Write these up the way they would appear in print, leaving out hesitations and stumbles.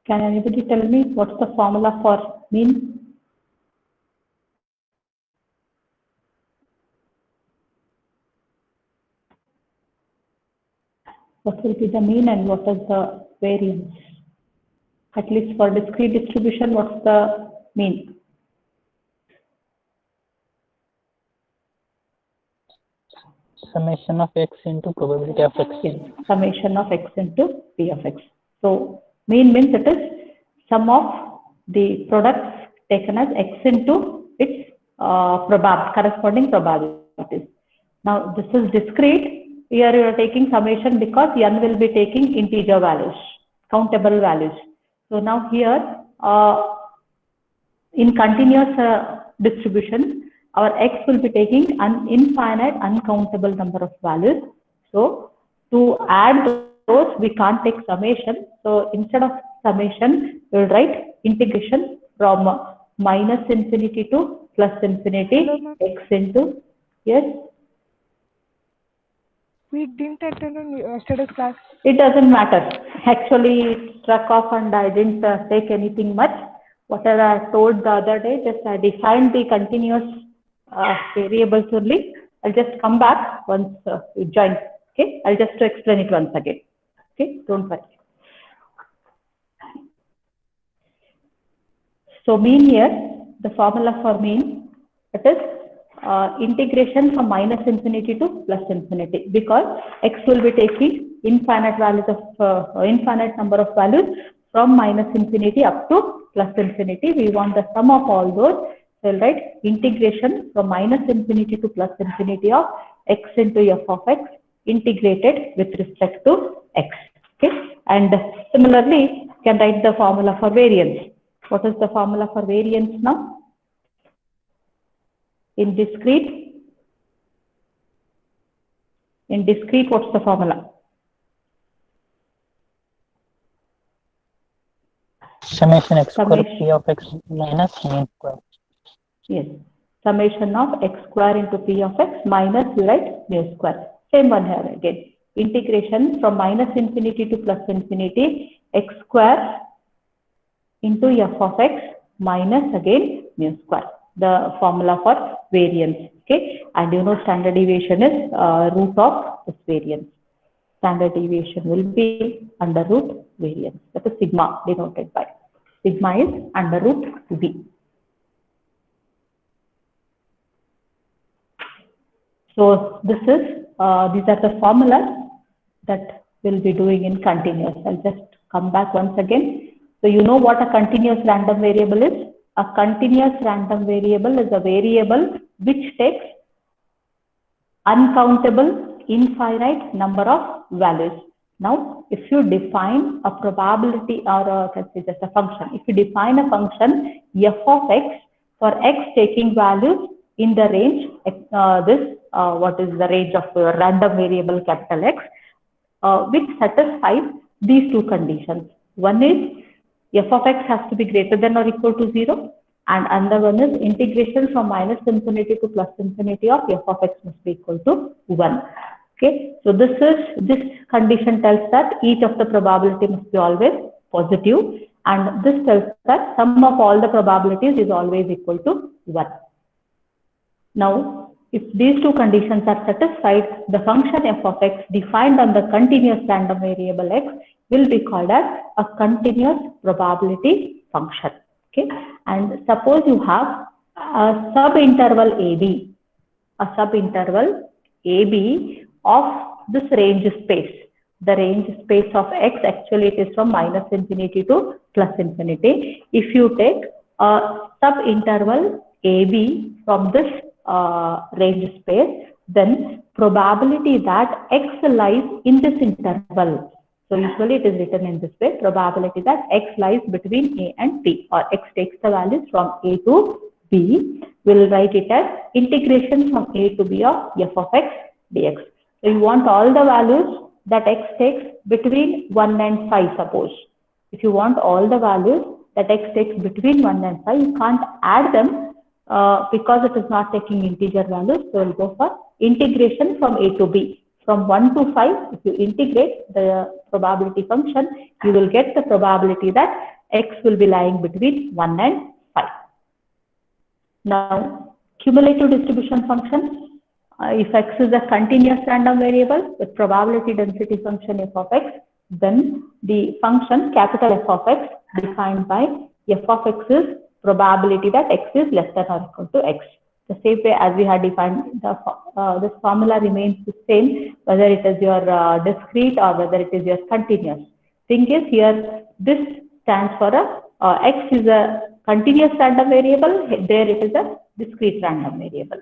Can anybody tell me what's the formula for mean? What will be the mean and what is the variance? At least for discrete distribution, what's the mean? Summation of x into probability of x. Yes, summation of x into p of x. So mean means it is sum of the products taken as x into its corresponding probabilities. Now this is discrete. Here you are taking summation because n will be taking integer values, countable values. So now here in continuous distribution, our x will be taking an infinite, uncountable number of values. So to add those, we can't take summation. So instead of summation, we will write integration from minus infinity to plus infinity, x into, yes? We didn't attend yesterday's class. It doesn't matter. Actually, it struck off and I didn't take anything much. Whatever I told the other day, just I defined the continuous variables only. I'll just come back once you join. Okay, I'll just explain it once again. Okay, don't worry. So mean here, the formula for mean, it is integration from minus infinity to plus infinity, because x will be taking infinite values of infinite number of values from minus infinity up to plus infinity. We want the sum of all those. So we'll write integration from minus infinity to plus infinity of x into f of x integrated with respect to x. Okay, and similarly you can write the formula for variance. What is the formula for variance now? In discrete, what's the formula? Summation x square p of x minus mean square. Yes, summation of x square into p of x minus, you write mu square. Same one here again. Integration from minus infinity to plus infinity, x square into f of x minus again mu square. The formula for variance. Okay, and you know standard deviation is root of this variance. Standard deviation will be under root variance. That is sigma, denoted by sigma is under root v. So this is these are the formulas that we'll be doing in continuous. I'll just come back once again. So you know what a continuous random variable is? A continuous random variable is a variable which takes uncountable, infinite number of values. Now, if you define a probability or let's say just a function, if you define a function f of x for x taking values in the range, what is the range of random variable capital X, which satisfies these two conditions. One is f of x has to be greater than or equal to 0, and another one is integration from minus infinity to plus infinity of f of x must be equal to 1. Okay, so this condition tells that each of the probability must be always positive, and this tells that sum of all the probabilities is always equal to 1. Now, if these two conditions are satisfied, the function f of x defined on the continuous random variable x will be called as a continuous probability function. Okay, and suppose you have a subinterval AB of this range space. The range space of x, actually it is from minus infinity to plus infinity. If you take a subinterval AB from this range space, then probability that x lies in this interval. So usually it is written in this way: probability that x lies between a and b, or x takes the values from a to b. We'll write it as integration from a to b of f of x dx. So you want all the values that x takes between 1 and 5, suppose. If you want all the values that x takes between 1 and 5, you can't add them because it is not taking integer values. So we'll go for integration from a to b. from 1 to 5, if you integrate the probability function, you will get the probability that x will be lying between 1 and 5. Now, cumulative distribution function, if x is a continuous random variable with probability density function f of x, then the function capital F of x defined by f of x is probability that x is less than or equal to x. The same way as we had defined, this formula remains the same, whether it is your discrete or whether it is your continuous. Thing is here, this stands for x is a continuous random variable, there it is a discrete random variable.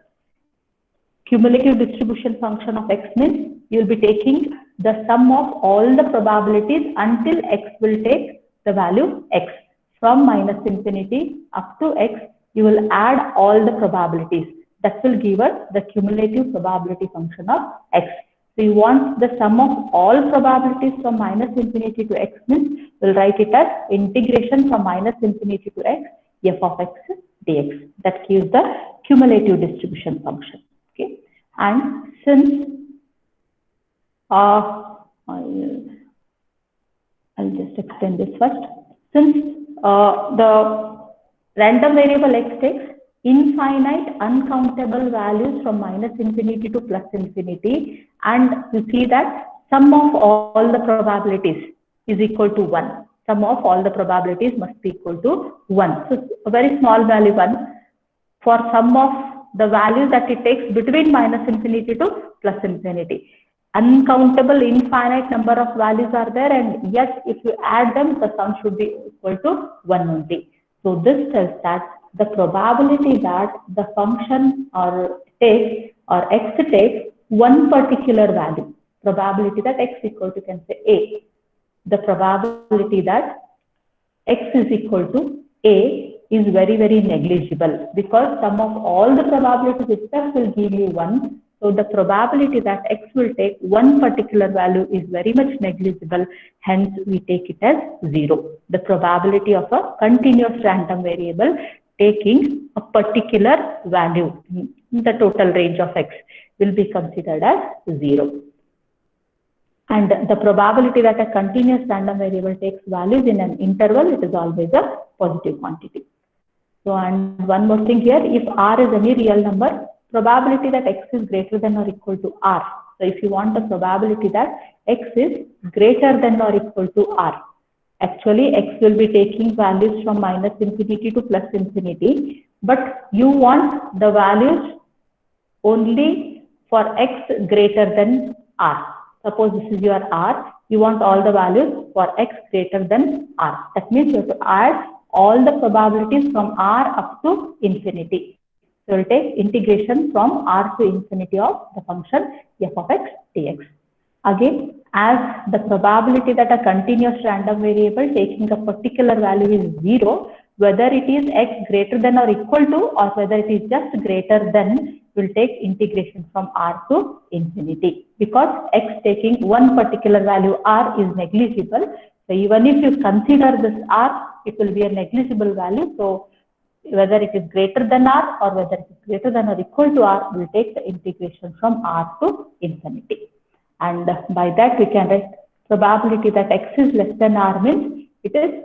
Cumulative distribution function of x means you will be taking the sum of all the probabilities until x will take the value x. From minus infinity up to x, you will add all the probabilities. That will give us the cumulative probability function of x. So you want the sum of all probabilities from minus infinity to x means we'll write it as integration from minus infinity to x, f of x dx. That gives the cumulative distribution function. Okay, and since I'll just extend this first. Since the random variable x takes infinite uncountable values from minus infinity to plus infinity, and you see that sum of all the probabilities is equal to 1. Sum of all the probabilities must be equal to 1. So a very small value 1 for sum of the values that it takes between minus infinity to plus infinity. Uncountable infinite number of values are there, and yet if you add them, the sum should be equal to 1 only. So this tells that the probability that the function or takes or x takes one particular value, probability that x equal to, can say a, the probability that x is equal to a is very, very negligible, because sum of all the probabilities itself will give you 1. So the probability that x will take one particular value is very much negligible, hence we take it as 0. The probability of a continuous random variable taking a particular value in the total range of x will be considered as 0. And the probability that a continuous random variable takes values in an interval, it is always a positive quantity. So, and one more thing here, if r is any real number, probability that x is greater than or equal to r. So if you want the probability that x is greater than or equal to r, actually x will be taking values from minus infinity to plus infinity, but you want the values only for x greater than r. Suppose this is your r, you want all the values for x greater than r. That means you have to add all the probabilities from r up to infinity. So we'll take integration from r to infinity of the function f of x dx. Again, as the probability that a continuous random variable taking a particular value is 0, whether it is x greater than or equal to or whether it is just greater than, will take integration from r to infinity, because x taking one particular value r is negligible. So even if you consider this r, it will be a negligible value. So whether it is greater than r or whether it is greater than or equal to r, will take the integration from r to infinity. And by that we can write probability that x is less than r means it is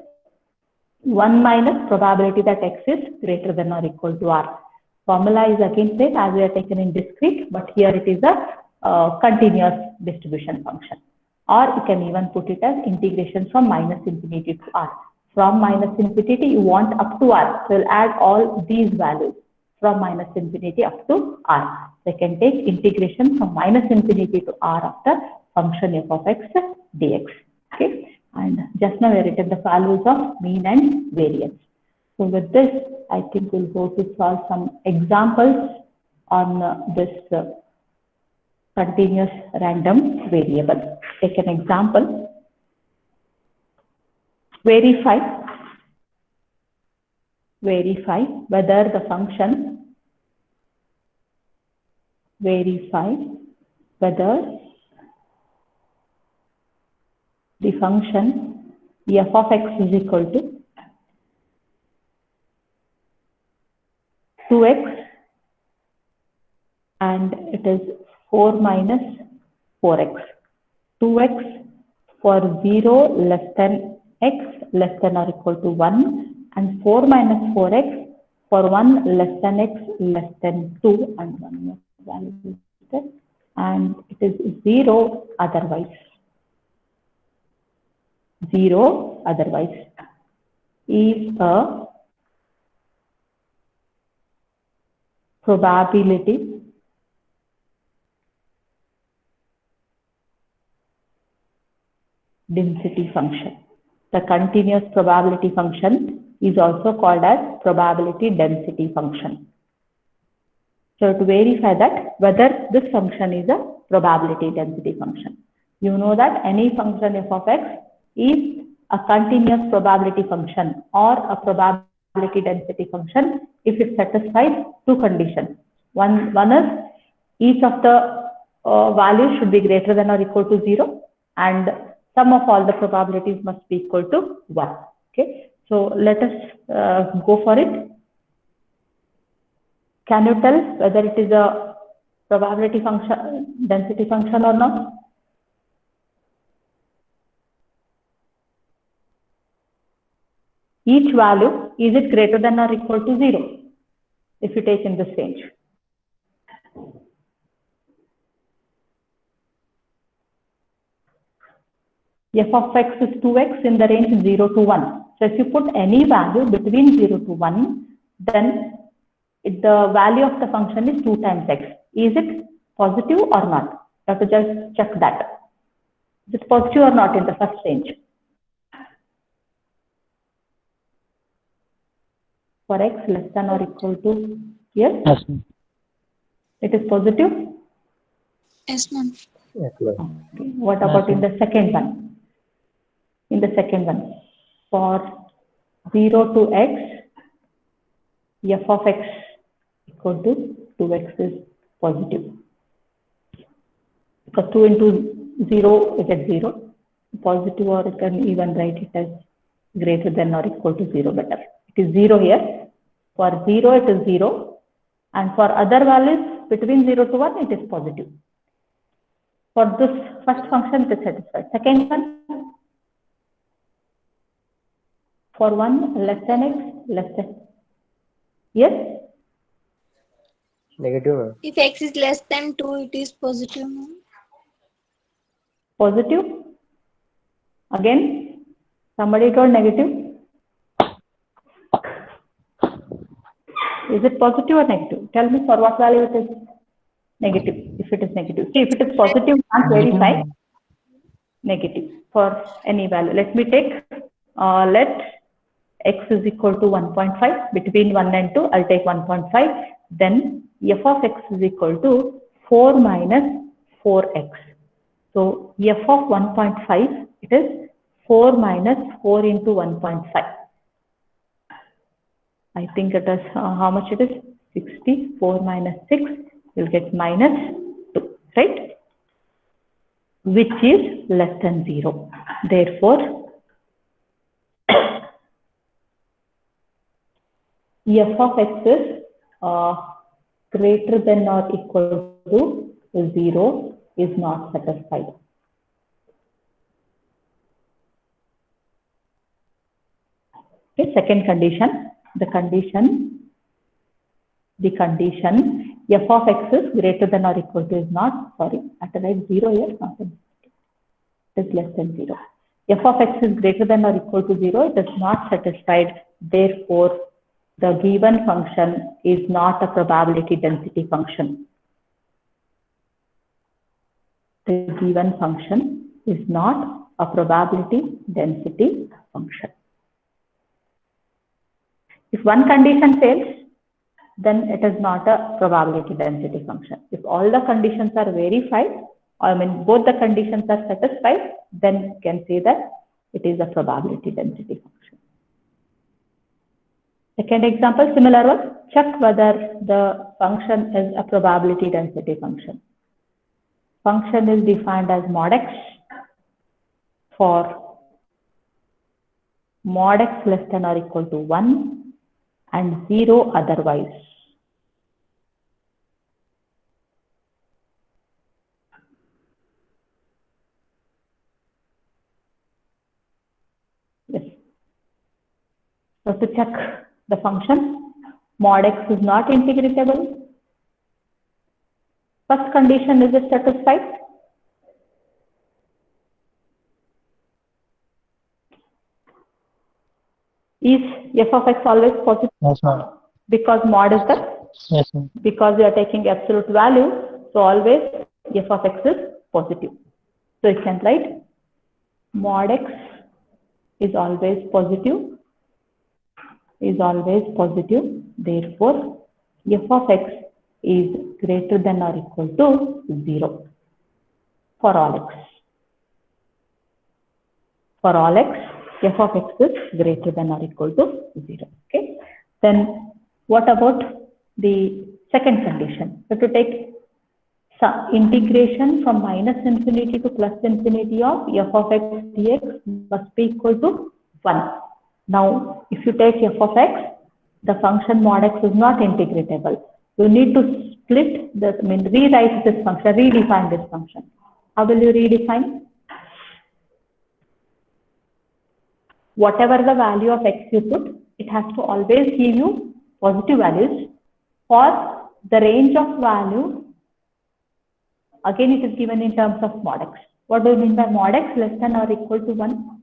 1 minus probability that x is greater than or equal to r. Formula is again same as we are taken in discrete, but here it is a continuous distribution function. Or you can even put it as integration from minus infinity to r. From minus infinity you want up to r, so we'll add all these values from minus infinity up to r. So you can take integration from minus infinity to r of the function f of x dx. Okay, and just now we have written the values of mean and variance. So with this, I think we'll go to solve some examples on this continuous random variable. Take an example. Verify whether the function, verify whether the function f of x is equal to 2x and it is 4 minus 4x, 2x for 0 less than x less than or equal to 1, and 4 minus 4x for 1 less than x less than 2, and one more value is there, and it is 0 otherwise. 0 otherwise is a probability density function. The continuous probability function is also called as probability density function. So to verify that whether this function is a probability density function, you know that any function f of x is a continuous probability function or a probability density function if it satisfies two conditions. One is each of the values should be greater than or equal to 0, and sum of all the probabilities must be equal to 1. Okay, so let us go for it. Can you tell whether it is a probability function, density function or not? Each value, is it greater than or equal to 0 if you take in this range? F of x is 2x in the range 0 to 1. So if you put any value between 0 to 1, then the value of the function is 2 times x. Is it positive or not? You have to just check that. Is it positive or not in the first range? For x less than or equal to, yes? Yes. It is positive? Yes, ma'am. Yes. Okay. What about in the second one? In the second one, for 0 to x, f of x equal to 2x is positive. Because 2 into 0 is at 0, positive, or you can even write it as greater than or equal to 0 better. It is 0 here. For 0 it is 0, and for other values between 0 to 1 it is positive. For this first function it is satisfied. Second one, for 1 less than x less than, yes? Negative. If x is less than 2, it is positive, ma'am. Positive? Again, somebody told negative. Is it positive or negative? Tell me for what value it is negative, if it is negative. See, if it is positive, can't verify. Negative for any value. Let me take, let x is equal to 1.5, between 1 and 2, I'll take 1.5. Then f of x is equal to 4 minus 4x. So f of 1.5, it is 4 minus 4 into 1.5. I think it is, how much it is? 60. 4 minus 6, you'll get minus 2, right? Which is less than 0. Therefore, f of x is greater than or equal to 0 is not satisfied. Okay, second condition, the condition f of x is greater than or equal to is not, sorry, I have to write 0 here, not it is less than 0. F of x is greater than or equal to 0, it is not satisfied. Therefore, the given function is not a probability density function. The given function is not a probability density function. If one condition fails, then it is not a probability density function. If all the conditions are verified, I mean both the conditions are satisfied, then you can say that it is a probability density function. Second example, similar one, check whether the function is a probability density function. Function is defined as mod x for mod x less than or equal to 1 and 0 otherwise. So to check the function, mod x is not integratable. First condition is it satisfied? Is f of x always positive? Yes, ma'am. Because mod is the, Yes, ma'am. because we are taking absolute value, so always f of x is positive. So you can write mod x is always positive, therefore f of x is greater than or equal to 0 for all x. For all x, f of x is greater than or equal to 0. Okay. Then what about the second condition? So to take some integration from minus infinity to plus infinity of f of x dx must be equal to 1. Now, if you take f of x, the function mod x is not integratable. You need to split this, rewrite this function, redefine this function. How will you redefine? Whatever the value of x you put, it has to always give you positive values. For the range of value, again it is given in terms of mod x. What do you mean by mod x less than or equal to 1?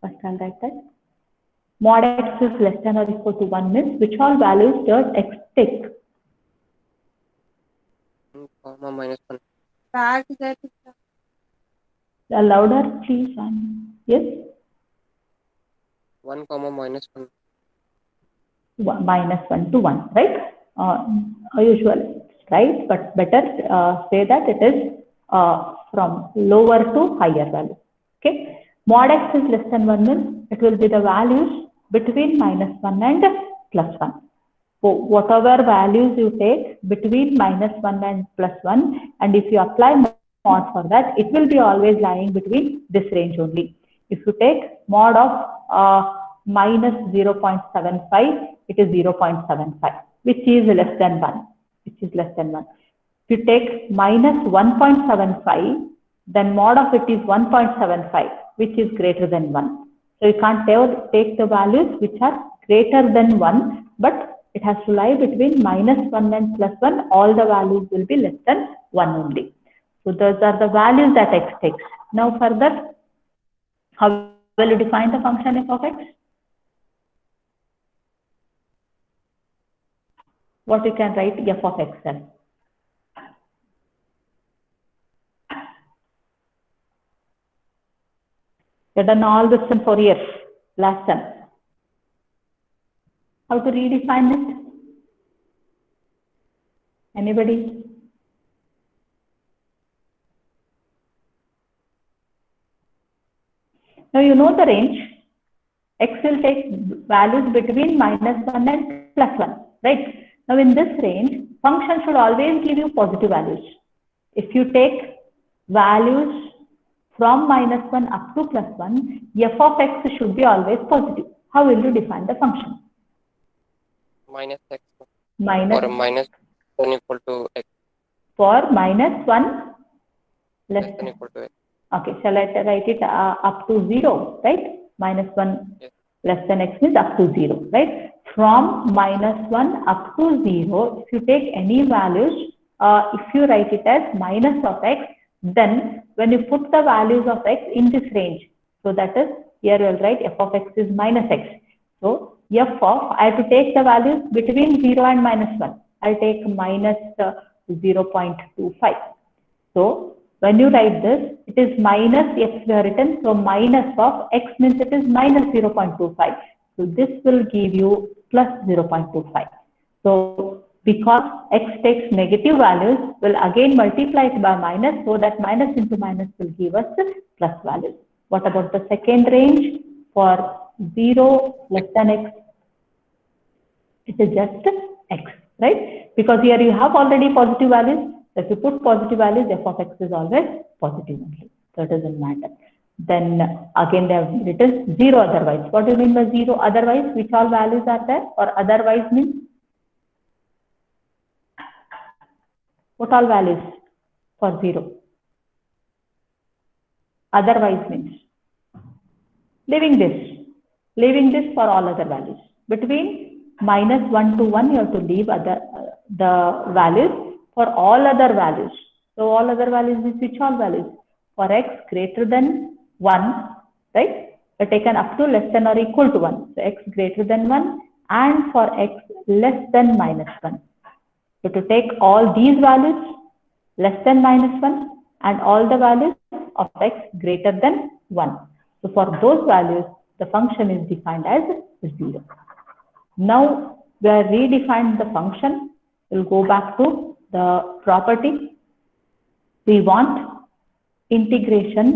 First I'll write that. Mod x is less than or equal to 1 means which all values does x take? 1, comma minus 1. Louder please. Yes? 1, comma minus 1. Minus 1 to 1, right? Usual, right? But better say that it is from lower to higher value. Okay. Mod x is less than 1 means it will be the values between minus 1 and plus 1. So whatever values you take between minus 1 and plus 1, and if you apply mod for that, it will be always lying between this range only. If you take mod of minus 0.75, it is 0.75, which is less than 1. If you take minus 1.75, then mod of it is 1.75, which is greater than 1. So you can't take the values which are greater than 1, but it has to lie between minus 1 and plus 1. All the values will be less than 1 only. So those are the values that x takes. Now further, how will you define the function f of x? What you can write f of x then? You've done all this in 4 years, last time. How to redefine it? Anybody? Now you know the range. X will take values between minus 1 and plus 1, right? Now in this range, function should always give you positive values. If you take values from minus 1 up to plus 1, f of x should be always positive. How will you define the function? Minus x. Minus. Or minus 1 equal to x. For minus 1 less than equal to x. Okay, shall I write it up to 0, right? Minus 1 yes. Less than x means up to 0, right? From minus 1 up to 0, if you take any values, if you write it as minus of x, then when you put the values of x in this range, so that is, here you will write f of x is minus x. So f of, I have to take the values between 0 and minus 1. I'll take minus 0.25. So when you write this, it is minus x we have written. So minus of x means it is minus 0.25. So this will give you plus 0.25. So because x takes negative values, we'll again multiply it by minus, so that minus into minus will give us plus values. What about the second range? For 0 less than x, it is just x, right? Because here you have already positive values. If you put positive values, f of x is always positive only. So it doesn't matter. Then again they have written 0 otherwise. What do you mean by 0 otherwise? Which all values are there? Or otherwise means? What all values for 0? Otherwise means leaving this. leaving this for all other values. Between -1 to 1, you have to leave the values for all other values. So all other values is which all values? For x greater than 1, right? Are taken up to less than or equal to 1. So x greater than 1 and for x less than -1. So to take all these values less than -1 and all the values of x greater than 1. So for those values, the function is defined as 0. Now we have redefined the function. We'll go back to the property. We want integration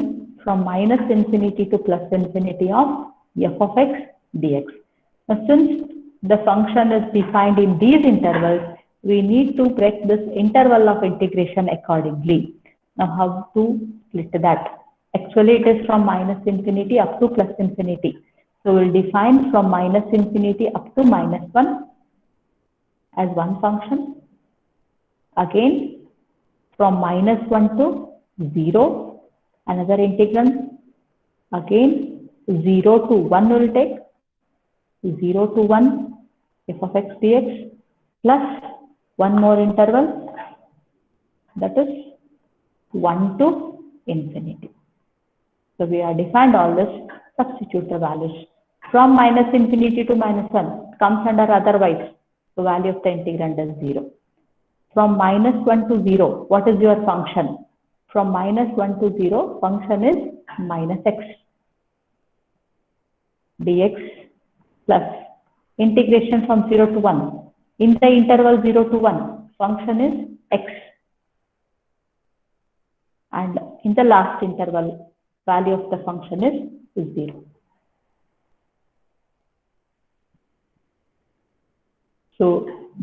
from -infinity to +infinity of f of x dx. Now, since the function is defined in these intervals, we need to break this interval of integration accordingly. Now, how to split that? Actually, it is from -infinity up to +infinity. So, we'll define from -infinity up to -1 as one function. Again, from -1 to 0, another integral. Again, 0 to 1 will take 0 to 1 f of x dx plus one more interval, that is 1 to infinity. So we have defined all this, substitute the values. From -infinity to -1 comes under otherwise, the value of the integrand is 0. From -1 to 0, what is your function? From -1 to 0, function is -x dx plus integration from 0 to 1. In the interval 0 to 1, function is x. And in the last interval, value of the function is 0. So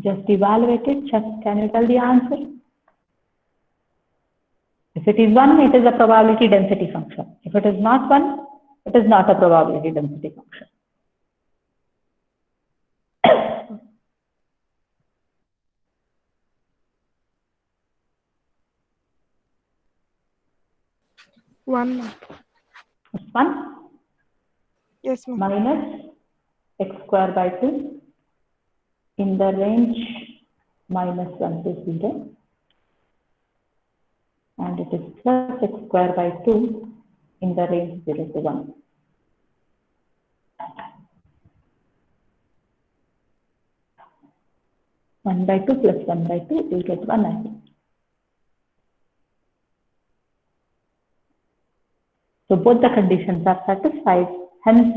just evaluate it, check, can you tell the answer? If it is 1, it is a probability density function. If it is not 1, it is not a probability density function. One. It's 1 Yes, ma'am. minus x square by 2 in the range -1 to 0. And it is plus x square by 2 in the range 0 to 1. One by 2 plus 1 by 2, you get 1 answer. So both the conditions are satisfied, hence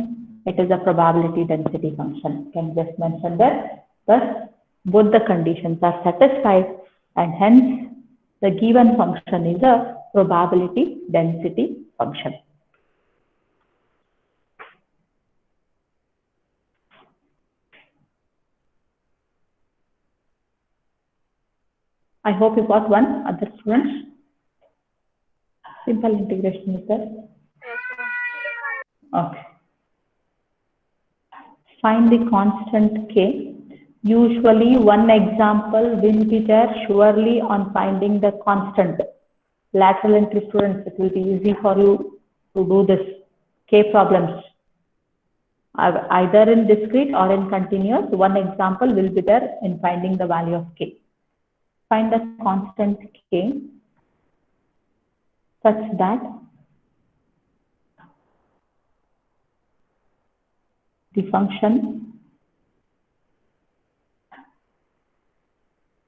it is a probability density function. Can just mention that. Thus, both the conditions are satisfied and hence the given function is a probability density function. I hope you got one, other students. Simple integration is there. Okay. Find the constant k. Usually one example will be there surely on finding the constant. Lateral entry students, it will be easy for you to do this k problems. Either in discrete or in continuous, one example will be there in finding the value of k. Find the constant k such that the function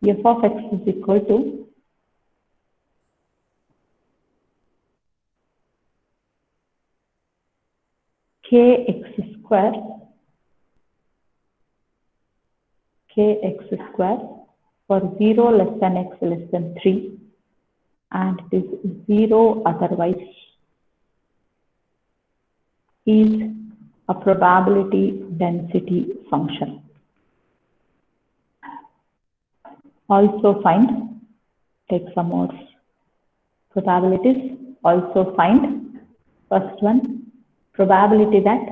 f of x is equal to kx square for 0 less than x less than 3 and it is 0 otherwise is a probability density function. Also find, take some more probabilities, also find first one, probability that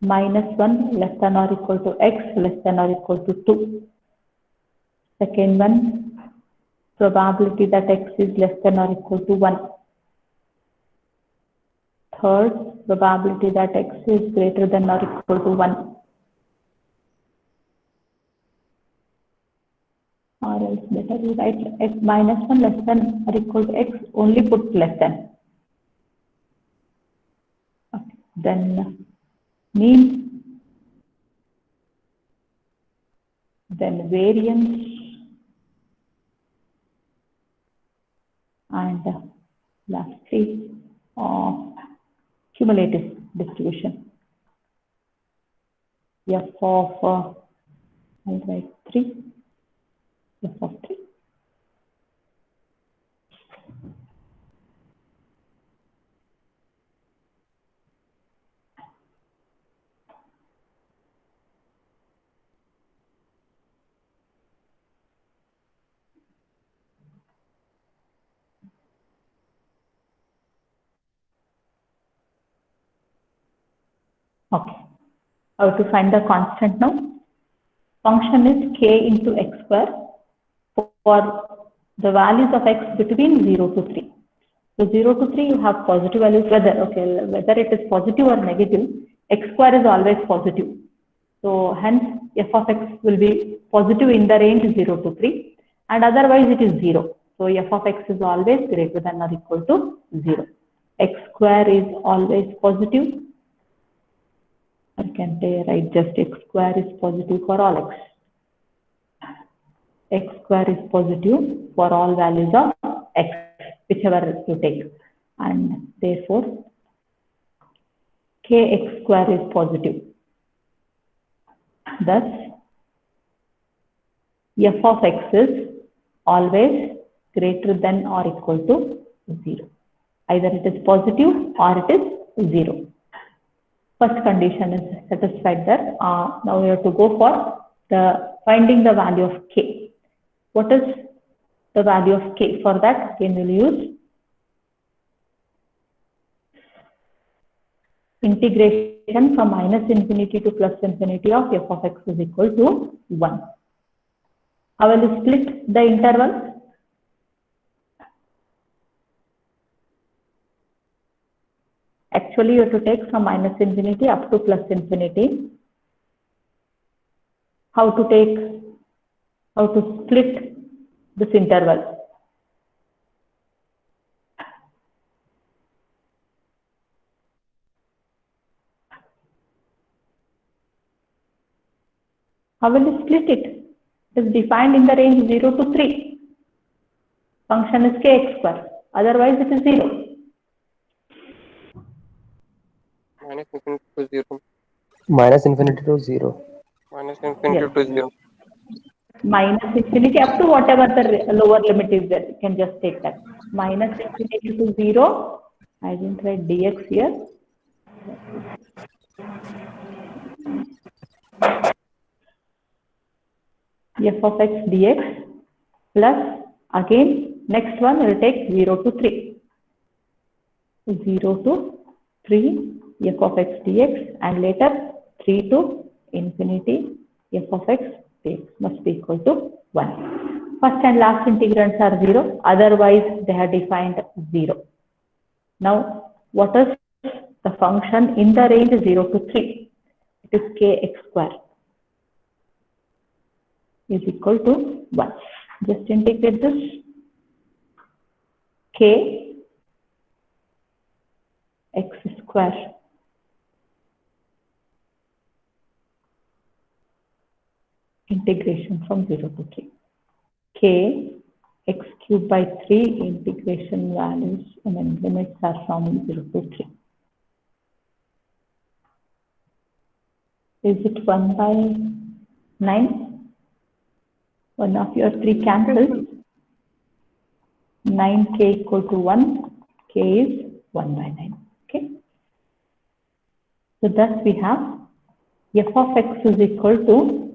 -1 less than or equal to x less than or equal to 2. Second one, probability that x is less than or equal to 1. third probability that x is greater than or equal to 1. Or else better we write x minus 1 less than or equal to x, only put less than. Okay. Then mean, then variance, and lastly cumulative distribution. F of I'll write 3. F of 3. Okay. How to find the constant now? Function is k into x square for the values of x between 0 to 3. So 0 to 3 you have positive values, whether it is positive or negative, x square is always positive. So hence f of x will be positive in the range 0 to 3, and otherwise it is 0. So f of x is always greater than or equal to 0. X square is always positive. I can write just x square is positive for all x. X square is positive for all values of x, whichever you take, and therefore kx square is positive. Thus, f of x is always greater than or equal to 0. Either it is positive or it is 0. First condition is satisfied there. Now we have to go for finding the value of k. What is the value of k? For that, again we will use integration from minus infinity to plus infinity of f of x is equal to 1. I will split the interval. Actually, you have to take from minus infinity up to plus infinity. How to split this interval? How will you split it? It is defined in the range 0 to 3. Function is kx square. Otherwise, it is 0. Minus infinity to 0. Minus infinity to 0. Minus infinity Yes. to 0. Minus infinity up to whatever the lower limit is there. You can just take that. Minus infinity to 0. I didn't write dx here. F of x dx plus, again, next one will take 0 to 3. 0 to 3 f of x dx, and later 3 to infinity f of x dx must be equal to 1. First and last integrands are 0, otherwise they are defined 0. Now, what is the function in the range 0 to 3? It is kx square is equal to 1. Just integrate this. K x square integration from 0 to 3. K x cubed by 3 integration values and limits are from 0 to 3. Is it 1 by 9? One of your 3 cancels. 9k equal to 1. K is 1 by 9. Okay. So thus we have f of x is equal to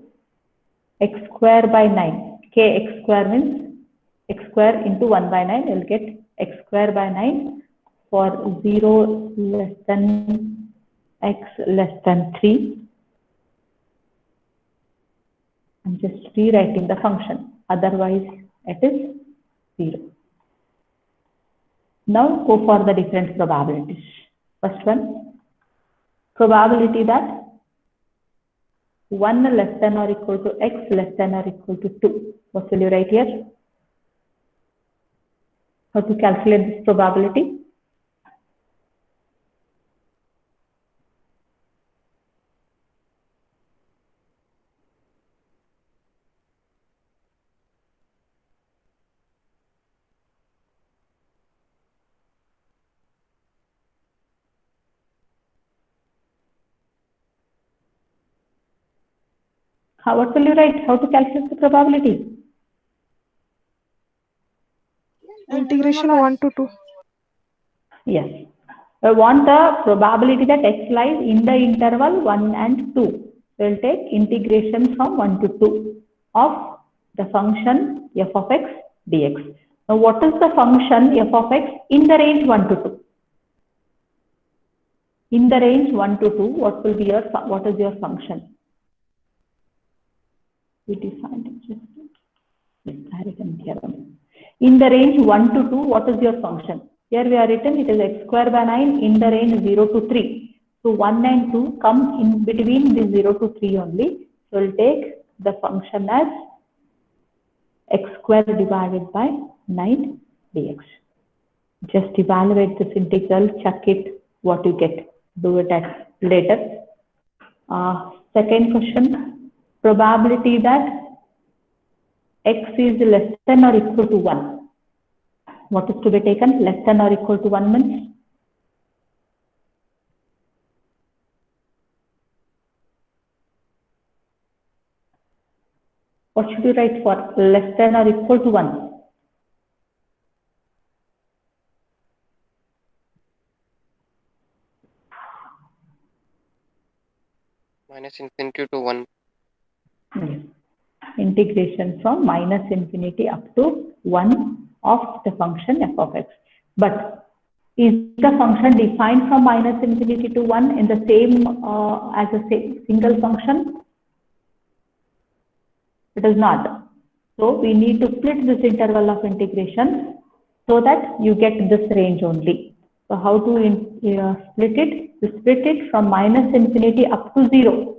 x square by 9. K x square means x square into 1 by 9. You will get x square by 9 for 0 less than x less than 3. I'm just rewriting the function. Otherwise, it is 0. Now go for the different probabilities. First one, probability that 1 less than or equal to x less than or equal to 2. What will you write here? How to calculate this probability? What will you write? How to calculate the probability? Integration 1 to 2. Yes. I want the probability that x lies in the interval 1 and 2. We'll take integration from 1 to 2 of the function f of x dx. Now, what is the function f of x in the range 1 to 2? In the range 1 to 2, what is your function? We defined it just here. In the range 1 to 2, what is your function? Here we are written it is x square by 9 in the range 0 to 3. So 1 and 2 come in between the 0 to 3 only. So we'll take the function as x square divided by 9 dx. Just evaluate this integral, check it, what you get. Do it at later. Second question, probability that x is less than or equal to 1. What is to be taken? Less than or equal to 1 means? What should you write for less than or equal to 1? Minus infinity to 1. Integration from minus infinity up to 1 of the function f of x. But is the function defined from minus infinity to 1 in the same as a single function? It is not. So we need to split this interval of integration so that you get this range only. So how to split it? To split it from minus infinity up to 0.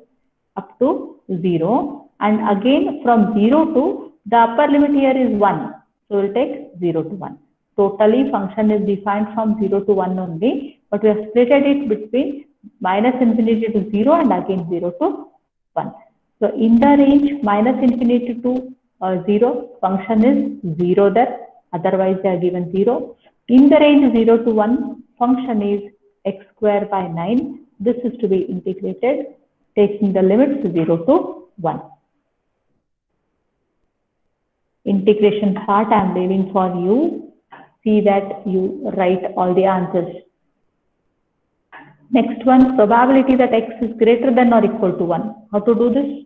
Up to 0. And again from 0 to, the upper limit here is 1. So we'll take 0 to 1. Totally function is defined from 0 to 1 only. But we have split it between minus infinity to 0 and again 0 to 1. So in the range minus infinity to 0, function is 0 there. Otherwise they are given 0. In the range 0 to 1, function is x square by 9. This is to be integrated, taking the limits 0 to 1. Integration part I am leaving for you. See that you write all the answers. Next one, probability that x is greater than or equal to 1. How to do this?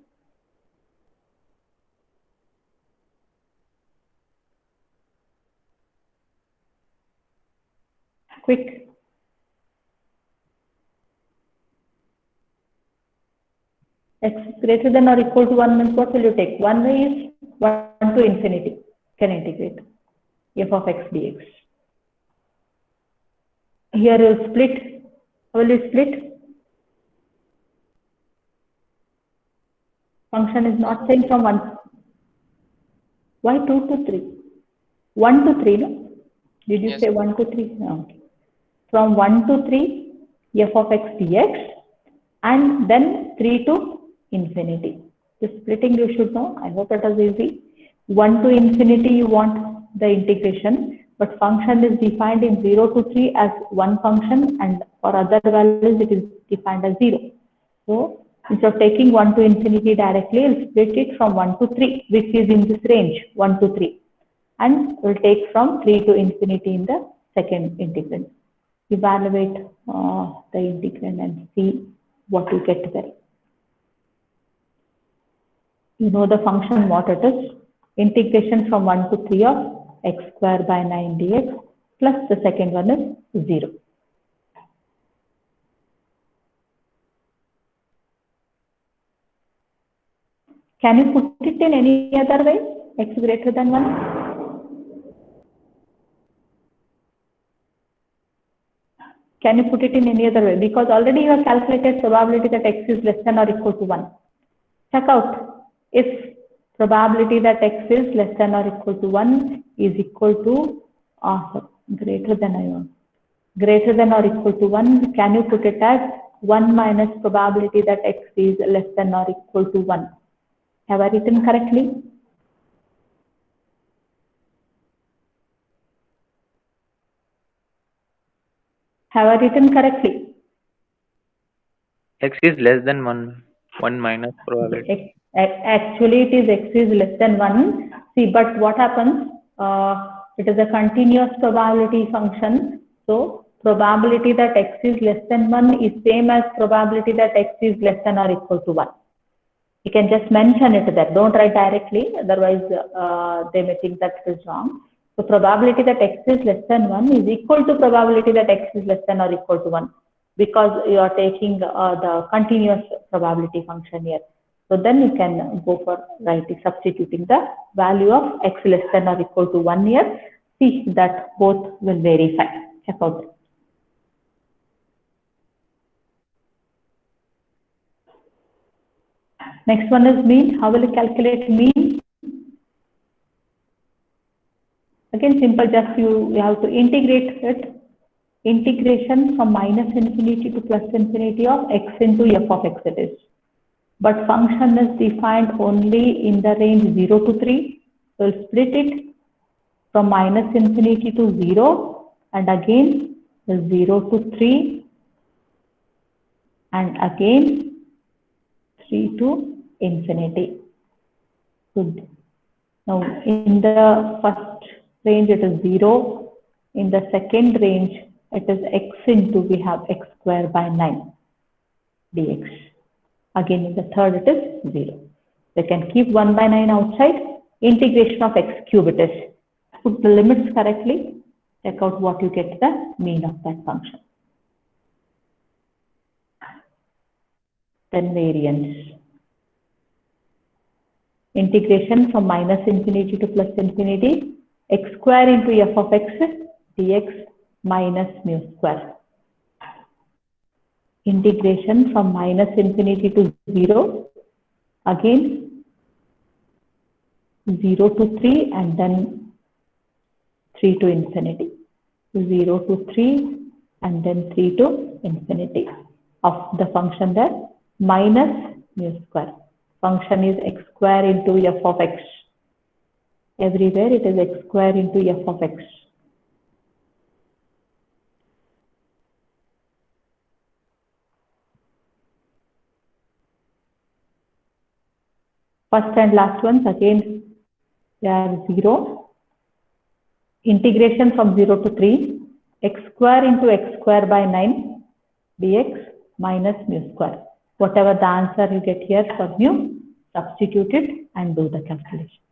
Quick. X is greater than or equal to 1 means what will you take? 1 is 1 to infinity. Can integrate f of x dx. Here you split. How will you split? Function is not changed from 1. Why 2 to 3? 1 to 3, no? Did you say 1 to 3? No. Okay. From 1 to 3, f of x dx, and then 3 to infinity. The splitting you should know. I hope it is easy. 1 to infinity you want the integration, but function is defined in 0 to 3 as one function, and for other values it is defined as 0. So instead of taking 1 to infinity directly, we'll split it from 1 to 3, which is in this range 1 to 3, and we'll take from 3 to infinity in the second integral. Evaluate the integral and see what you get there. You know the function what it is. Integration from 1 to 3 of x square by 9 dx plus the second one is 0. Can you put it in any other way? X greater than 1? Can you put it in any other way? Because already you have calculated probability that x is less than or equal to 1. Check out if probability that x is less than or equal to 1 is equal to greater than or equal to 1. Can you put it as 1 minus probability that x is less than or equal to 1? Have I written correctly? Have I written correctly? X is less than 1. 1 minus probability. Actually, it is x is less than 1. See, but what happens? It is a continuous probability function. So, probability that x is less than 1 is same as probability that x is less than or equal to 1. You can just mention it there. Don't write directly, otherwise they may think that it is wrong. So, probability that x is less than 1 is equal to probability that x is less than or equal to 1, because you are taking the continuous probability function here. So then you can go for substituting the value of x less than or equal to 1 here. See that both will verify. Check out. Next one is mean. How will you calculate mean? Again, simple, just you have to integrate it. Integration from minus infinity to plus infinity of x into f of x it is. But function is defined only in the range 0 to 3. So we'll split it from minus infinity to 0 and again 0 to 3 and again 3 to infinity. Good. Now in the first range it is 0. In the second range it is x into, we have x square by 9 dx. Again in the third it is 0. They can keep 1 by 9 outside. Integration of x cube it is. Put the limits correctly. Check out what you get the mean of that function. Then variance. Integration from minus infinity to plus infinity. X square into f of x dx minus mu square. Integration from minus infinity to 0, again 0 to 3 and then 3 to infinity. 0 to 3 and then 3 to infinity of the function there minus mu square. Function is x square into f of x. Everywhere it is x square into f of x. First and last ones again they are 0. Integration from 0 to 3, x square into x square by 9 dx minus mu square. Whatever the answer you get here for mu, substitute it and do the calculation.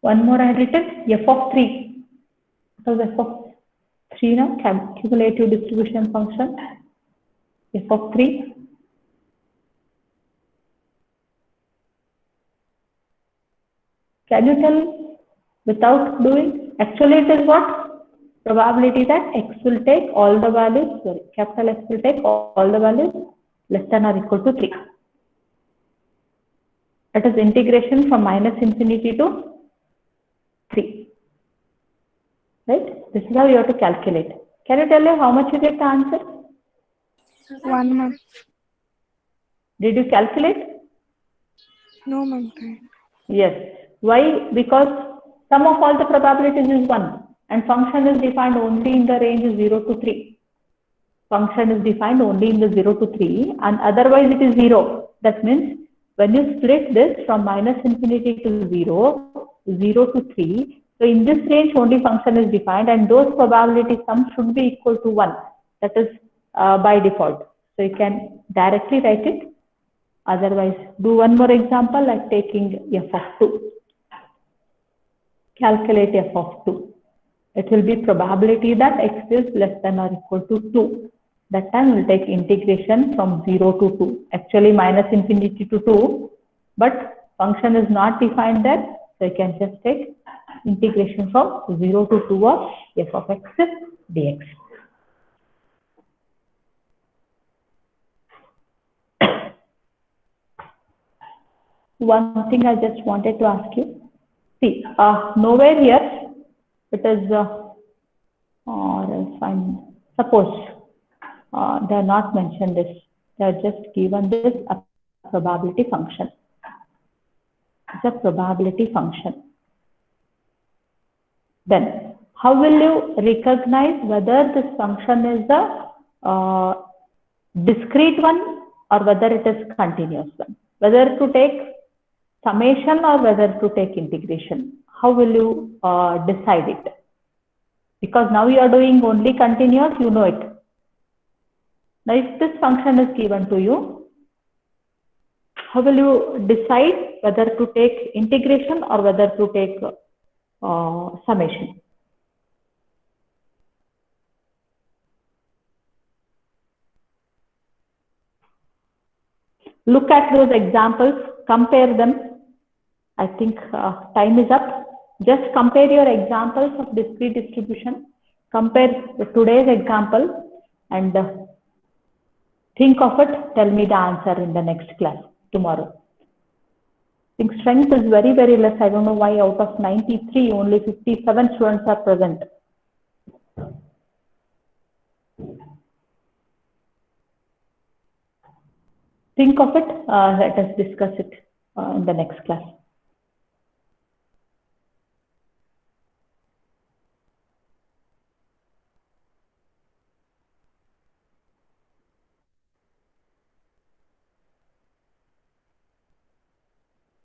One more I had written, f of 3. What is f of 3 now? Cumulative distribution function. F of 3. Can you tell without doing? Actually it is what? Probability that x will take all the values, sorry, capital X will take all the values less than or equal to 3. It is integration from minus infinity to 3. Right? This is how you have to calculate. Can you tell me how much you get the answer? 1 month. Did you calculate? No, ma'am. Yes. Why? Because sum of all the probabilities is 1 and function is defined only in the range 0 to 3. Function is defined only in the 0 to 3 and otherwise it is 0. That means when you split this from minus infinity to 0, 0 to 3, so in this range only function is defined and those probability sums should be equal to 1. That is by default. So you can directly write it. Otherwise, do one more example like taking f of 2. Calculate f of 2. It will be probability that x is less than or equal to 2. That time we'll take integration from 0 to 2. Actually minus infinity to 2, but function is not defined there. So you can just take integration from 0 to 2 of f of x dx. One thing I just wanted to ask you. See, nowhere here it is, or else I'm, suppose they are not mentioned this. They are just given this a probability function. It's a probability function. Then, how will you recognize whether this function is a discrete one or whether it is continuous one? Whether to take summation or whether to take integration? How will you decide it? Because now you are doing only continuous, you know it. Now, if this function is given to you, how will you decide whether to take integration or whether to take summation? Look at those examples, compare them. I think time is up. Just compare your examples of discrete distribution. Compare today's example and think of it. Tell me the answer in the next class tomorrow. I think strength is very, very less. I don't know why out of 93, only 57 students are present. Think of it. Let us discuss it in the next class.